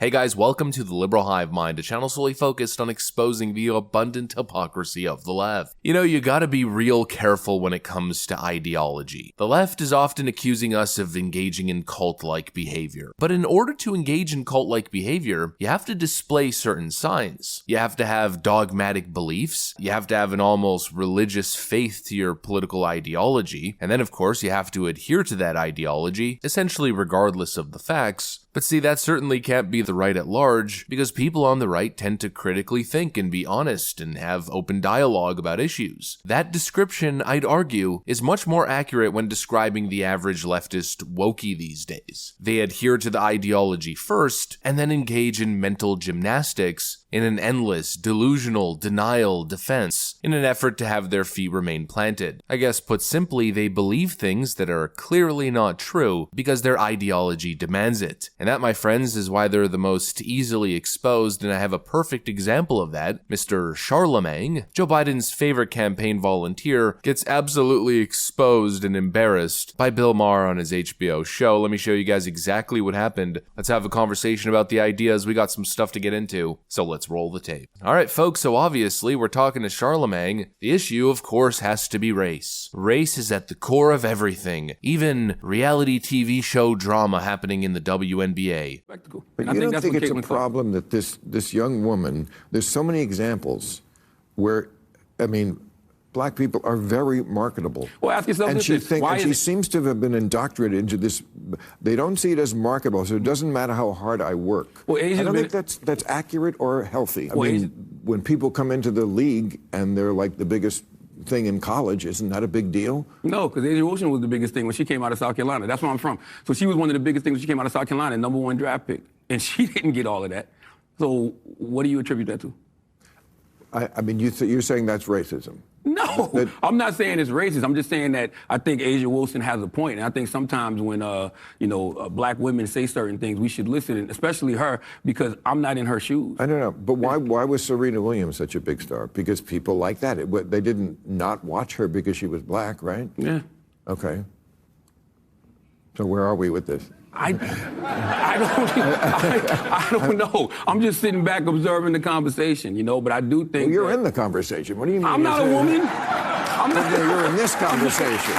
Hey guys, welcome to the Liberal Hive Mind, a channel solely focused on exposing the abundant hypocrisy of the left. You know, you gotta be real careful when it comes to ideology. The left is often accusing us of engaging in cult-like behavior. But in order to engage in cult-like behavior, you have to display certain signs. You have to have dogmatic beliefs, you have to have an almost religious faith to your political ideology, and then of course you have to adhere to that ideology, essentially regardless of the facts. But see, that certainly can't be the right at large, because people on the right tend to critically think and be honest and have open dialogue about issues. That description, I'd argue, is much more accurate when describing the average leftist wokey these days. They adhere to the ideology first, and then engage in mental gymnastics in an endless, delusional, denial defense in an effort to have their feet remain planted. I guess put simply, they believe things that are clearly not true because their ideology demands it. And that, my friends, is why they're the most easily exposed, and I have a perfect example of that. Mr. Charlamagne, Joe Biden's favorite campaign volunteer, gets absolutely exposed and embarrassed by Bill Maher on his HBO show. Let me show you guys exactly what happened. Let's have a conversation about the ideas. We got some stuff to get into, so let's roll the tape. Alright folks, so obviously we're talking to Charlamagne. The issue, of course, has to be race. Race is at the core of everything, even reality TV show drama happening in the WNBA. But you don't think it's a problem that this young woman, there's so many examples where, I mean, black people are very marketable. Well, ask yourself and this. She seems to have been indoctrinated into this. They don't see it as marketable, so it doesn't matter how hard I work. Well, I don't think that's accurate or healthy. I mean, when people come into the league and they're like the biggest thing in college, isn't that a big deal? No, because Asia Wilson was the biggest thing when she came out of South Carolina. That's where I'm from. So she was one of the biggest things when she came out of South Carolina, #1 draft pick. And she didn't get all of that. So what do you attribute that to? I mean, you're saying that's racism. No, I'm not saying it's racist. I'm just saying that I think Asia Wilson has a point. And I think sometimes when, black women say certain things, we should listen, and especially her, because I'm not in her shoes. I don't know. But why was Serena Williams such a big star? Because people like that. They didn't not watch her because she was black, right? Yeah. Okay. So where are we with this? I don't know. I'm just sitting back observing the conversation, but I do think you're in the conversation. What do you mean? I'm not a woman. You're in this conversation.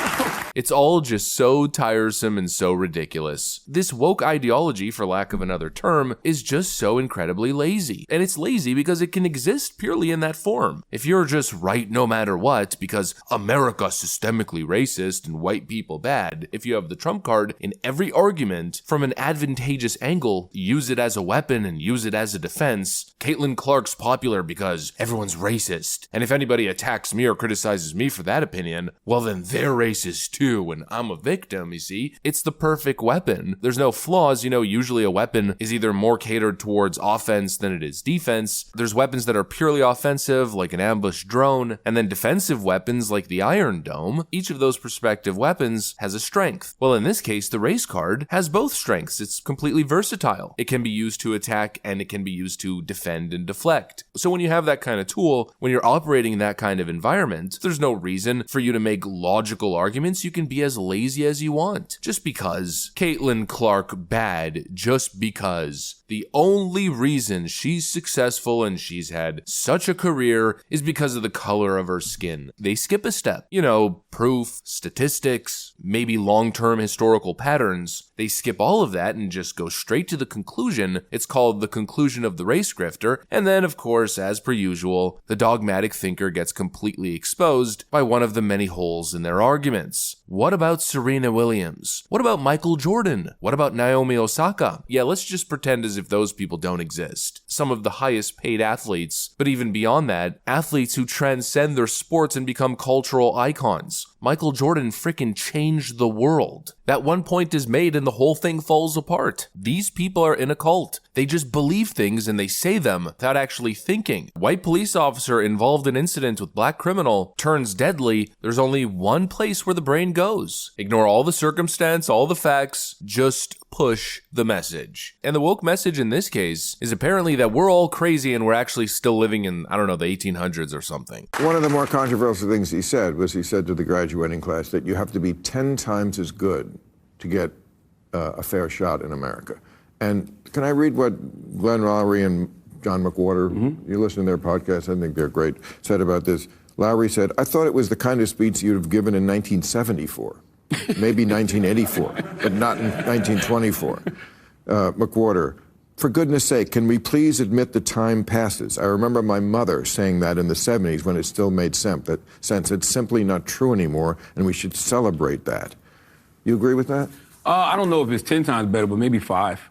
It's all just so tiresome and so ridiculous. This woke ideology, for lack of another term, is just so incredibly lazy. And it's lazy because it can exist purely in that form. If you're just right no matter what, because America's systemically racist and white people bad, if you have the trump card in every argument from an advantageous angle, use it as a weapon and use it as a defense. Caitlin Clark's popular because everyone's racist. And if anybody attacks me or criticizes me for that opinion, well then they're racist too. And I'm a victim, you see. It's the perfect weapon. There's no flaws. Usually a weapon is either more catered towards offense than it is defense. There's weapons that are purely offensive, like an ambush drone, and then defensive weapons like the Iron Dome. Each of those prospective weapons has a strength. Well, in this case, the race card has both strengths. It's completely versatile. It can be used to attack and it can be used to defend and deflect. So when you have that kind of tool, when you're operating in that kind of environment, there's no reason for you to make logical arguments. You can be as lazy as you want. Just because Caitlin Clark bad, just because. The only reason she's successful and she's had such a career is because of the color of her skin. They skip a step. Proof, statistics, maybe long-term historical patterns. They skip all of that and just go straight to the conclusion. It's called the conclusion of the race grifter. And then, of course, as per usual, the dogmatic thinker gets completely exposed by one of the many holes in their arguments. What about Serena Williams? What about Michael Jordan? What about Naomi Osaka? Yeah, let's just pretend as if those people don't exist. Some of the highest paid athletes, but even beyond that, athletes who transcend their sports and become cultural icons. Michael Jordan frickin' changed the world. That one point is made and the whole thing falls apart. These people are in a cult. They just believe things and they say them without actually thinking. White police officer involved in incident with black criminal turns deadly. There's only one place where the brain goes. Ignore all the circumstance, all the facts, just push the message. And the woke message in this case is apparently that we're all crazy and we're actually still living in, the 1800s or something. One of the more controversial things he said to the graduating class that you have to be 10 times as good to get a fair shot in America. And can I read what Glenn Lowry and John McWhorter, you listen to their podcast, I think they're great, said about this. Lowry said, I thought it was the kind of speech you'd have given in 1974, maybe 1984, but not in 1924. McWhorter, for goodness sake, can we please admit the time passes? I remember my mother saying that in the 70s when it still made sense. It's simply not true anymore, and we should celebrate that. You agree with that? I don't know if it's 10 times better, but maybe 5.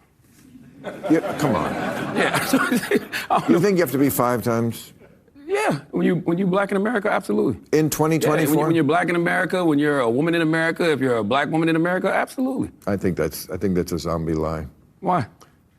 Yeah, come on. Yeah. You think you have to be 5 times? Yeah, when you black in America, absolutely. In 2024? Yeah, when you're black in America, when you're a woman in America, if you're a black woman in America, absolutely. I think that's a zombie lie. Why?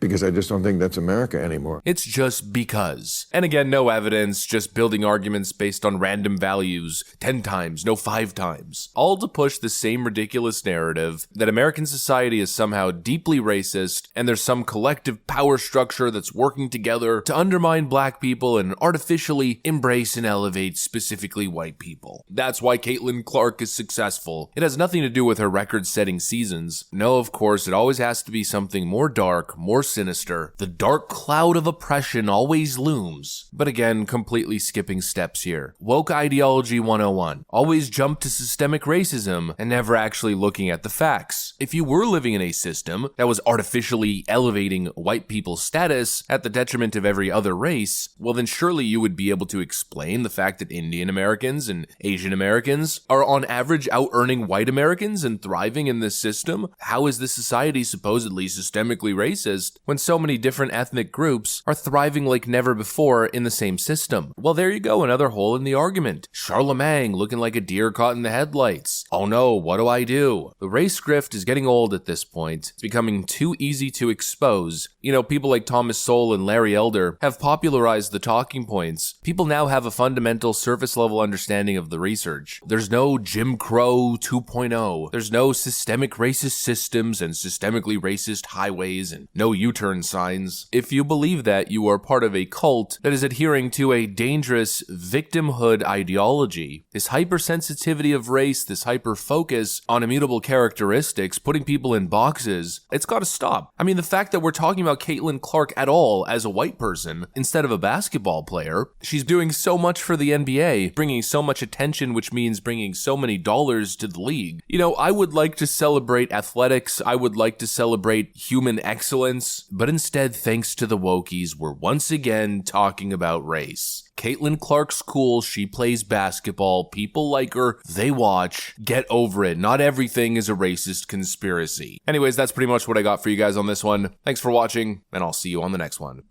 Because I just don't think that's America anymore. It's just because. And again, no evidence, just building arguments based on random values, 10 times, no 5 times. All to push the same ridiculous narrative that American society is somehow deeply racist and there's some collective power structure that's working together to undermine black people and artificially embrace and elevate specifically white people. That's why Caitlin Clark is successful. It has nothing to do with her record-setting seasons. No, of course, it always has to be something more dark, more sinister. The dark cloud of oppression always looms. But again, completely skipping steps here. Woke ideology 101. Always jump to systemic racism and never actually looking at the facts. If you were living in a system that was artificially elevating white people's status at the detriment of every other race, well then surely you would be able to explain the fact that Indian Americans and Asian Americans are on average out-earning white Americans and thriving in this system. How is this society supposedly systemically racist when so many different ethnic groups are thriving like never before in the same system? Well, there you go, another hole in the argument. Charlamagne looking like a deer caught in the headlights. Oh no, what do I do? The race grift is getting old at this point. It's becoming too easy to expose. You know, people like Thomas Sowell and Larry Elder have popularized the talking points. People now have a fundamental surface level understanding of the research. There's no Jim Crow 2.0. There's no systemic racist systems and systemically racist highways and no U-turn signs. If you believe that, you are part of a cult that is adhering to a dangerous victimhood ideology. This hypersensitivity of race, this hyper-focus on immutable characteristics, putting people in boxes, it's gotta stop. I mean, the fact that we're talking about Caitlin Clark at all as a white person instead of a basketball player, she's doing so much for the NBA, bringing so much attention, which means bringing so many dollars to the league. You know, I would like to celebrate athletics, I would like to celebrate human excellence, but instead, thanks to the wokies, we're once again talking about race. Caitlin Clark's cool, she plays basketball, people like her, they watch, get over it, not everything is a racist conspiracy. Anyways, that's pretty much what I got for you guys on this one. Thanks for watching, and I'll see you on the next one.